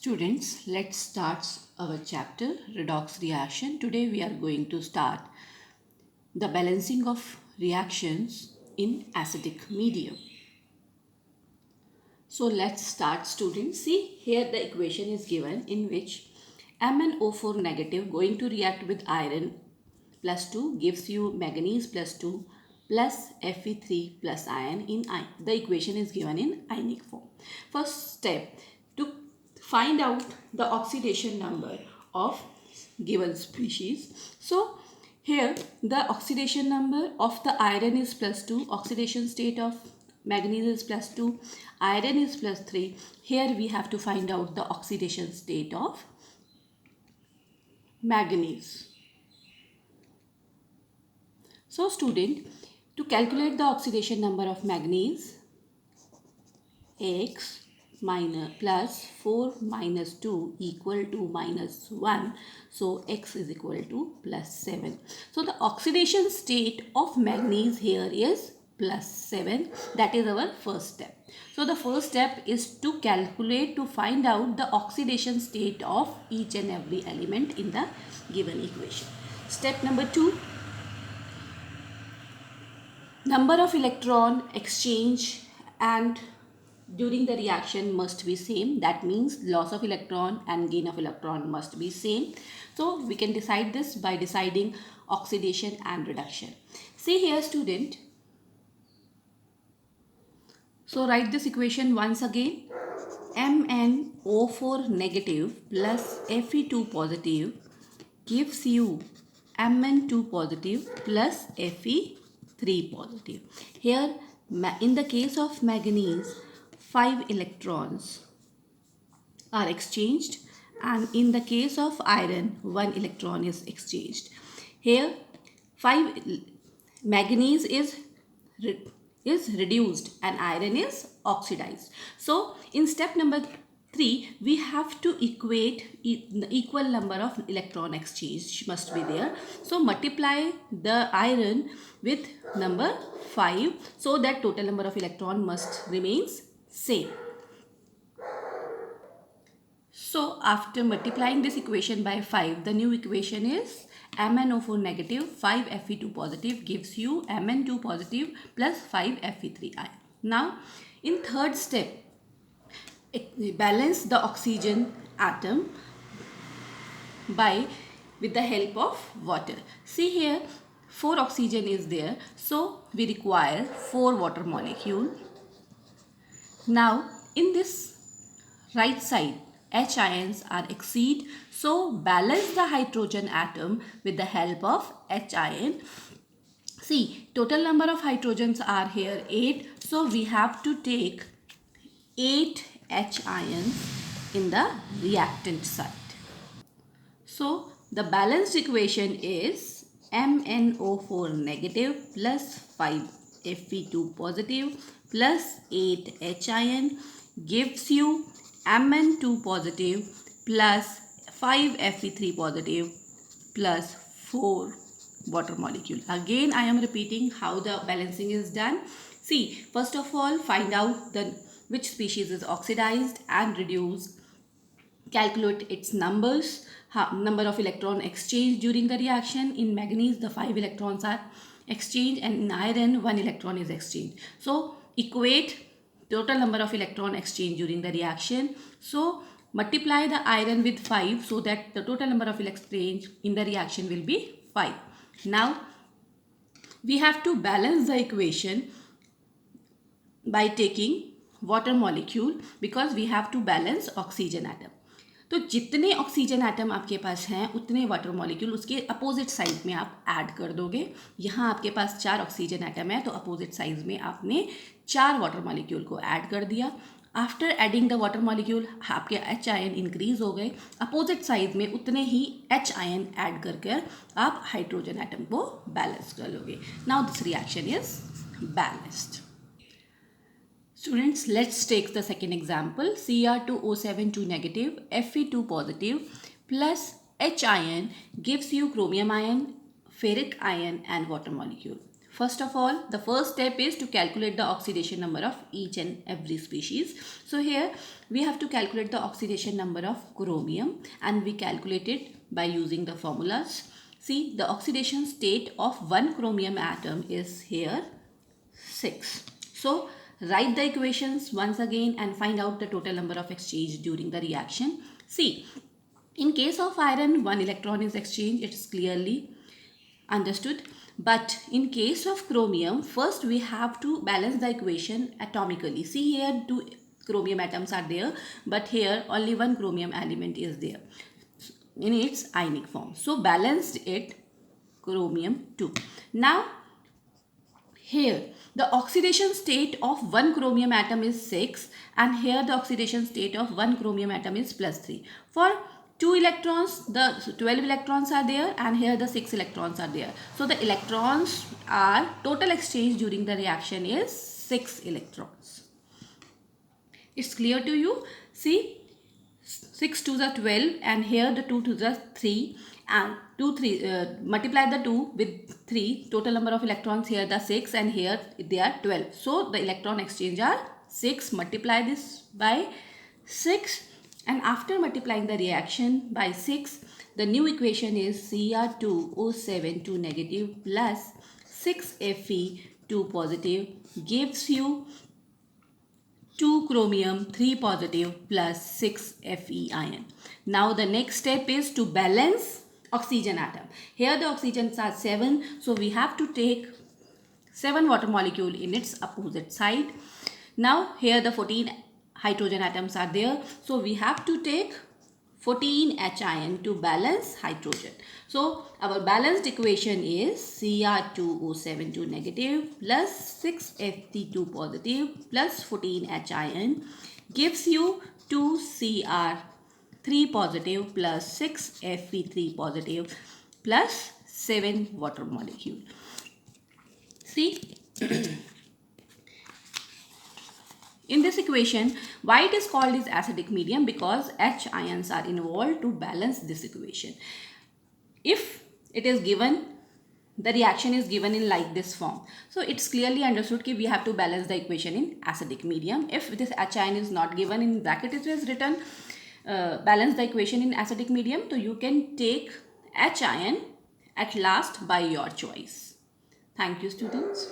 Students, let's start our chapter redox reaction. Today we are going to start the balancing of reactions in acidic medium. So let's start, students. See, here the equation is given in which MnO4 negative going to react with iron plus 2 gives you manganese plus 2 plus Fe3 plus iron in iron. The equation is given in ionic form. First step, to find out the oxidation number of given species. So here the oxidation number of the iron is plus 2, oxidation state of manganese is plus 2, iron is plus 3. Here we have to find out the oxidation state of manganese. So student, to calculate the oxidation number of manganese, X minus plus 4 minus 2 equal to minus 1. So X is equal to plus 7. So the oxidation state of manganese here is plus 7. That is our first step. So the first step is to calculate, to find out the oxidation state of each and every element in the given equation. Step number 2. Number of electron exchange and during the reaction must be same. That means loss of electron and gain of electron must be same. So we can decide this by deciding oxidation and reduction. See here, student. So write this equation once again. MnO4 negative plus Fe2 positive gives you Mn2 positive plus Fe3 positive. Here in the case of manganese, 5 electrons are exchanged, and in the case of iron 1 electron is exchanged. Here 5 manganese is reduced and iron is oxidized. So in step number 3 we have to equate the equal number of electron exchange must be there. So multiply the iron with number 5 so that total number of electron must remains same. So after multiplying this equation by 5, the new equation is MnO4 negative 5 Fe2 positive gives you Mn2 positive plus 5 Fe3 ion. Now in third step, balance the oxygen atom with the help of water. See here 4 oxygen is there, so we require 4 water molecule. Now in this right side H ions are exceed, so balance the hydrogen atom with the help of H ion. See, total number of hydrogens are here 8, so we have to take 8 H ions in the reactant side. So the balanced equation is MnO4 negative plus 5 Fe2 positive plus 8 H ion gives you Mn2 positive plus 5 Fe3 positive plus 4 water molecule. Again I am repeating how the balancing is done. See, first of all find out which species is oxidized and reduced. Calculate its numbers, number of electron exchange during the reaction. In manganese the 5 electrons are exchanged and in iron 1 electron is exchanged. So equate total number of electron exchange during the reaction. So multiply the iron with 5 so that the total number of exchange in the reaction will be 5. Now we have to balance the equation by taking water molecule because we have to balance oxygen atom. तो जितने oxygen atom आपके पास हैं उतने water molecule उसके opposite side में आप add कर दोगे. यहाँ आपके पास 4 ऑक्सीजन एटम है तो अपोजिट साइड में आपने 4 वाटर मॉलिक्यूल को ऐड कर दिया. After adding the water molecule आपके एच आयन इंक्रीज हो गए. अपोजिट साइड में उतने ही एच आयन ऐड कर आप हाइड्रोजन एटम को बैलेंस कर लोगे. Now this reaction is balanced. Students, let's take the second example. Cr2O7 negative, Fe2 positive plus H ion gives you chromium ion, ferric ion and water molecule. First of all, the first step is to calculate the oxidation number of each and every species. So here we have to calculate the oxidation number of chromium, and we calculate it by using the formulas. See, the oxidation state of one chromium atom is here 6. So write the equations once again and find out the total number of exchange during the reaction. See, in case of iron, one electron is exchanged. It's clearly understood. But in case of chromium, first we have to balance the equation atomically. See, here two chromium atoms are there, but here only one chromium element is there in its ionic form. So balanced it chromium 2. Now here the oxidation state of one chromium atom is 6, and here the oxidation state of one chromium atom is +3. For 2 electrons, the 12 electrons are there, and here the 6 electrons are there. So the electrons are, total exchange during the reaction is 6 electrons. It's clear to you? See, 6 2s are 12, and here the 2 2s are 3, and multiply the 2 with 3, total number of electrons here the 6, and here they are 12. So the electron exchange are 6, multiply this by 6, and after multiplying the reaction by 6, the new equation is Cr2O7 2 negative plus 6Fe 2 positive gives you 2 chromium 3 positive plus 6 Fe ion. Now the next step is to balance oxygen atom. Here the oxygens are 7, so we have to take 7 water molecule in its opposite side. Now here the 14 hydrogen atoms are there, so we have to take 14 H ion to balance hydrogen. So our balanced equation is Cr2O7 2 negative plus 6Fe2 positive plus 14 H ion gives you 2 Cr3 positive plus 6 Fe3 positive plus 7 water molecule. See, in this equation, why it is called as acidic medium? Because H ions are involved to balance this equation. If it is given, the reaction is given in like this form. So it's clearly understood that we have to balance the equation in acidic medium. If this H ion is not given, in bracket it is written balance the equation in acidic medium. So you can take H ion at last by your choice. Thank you, students.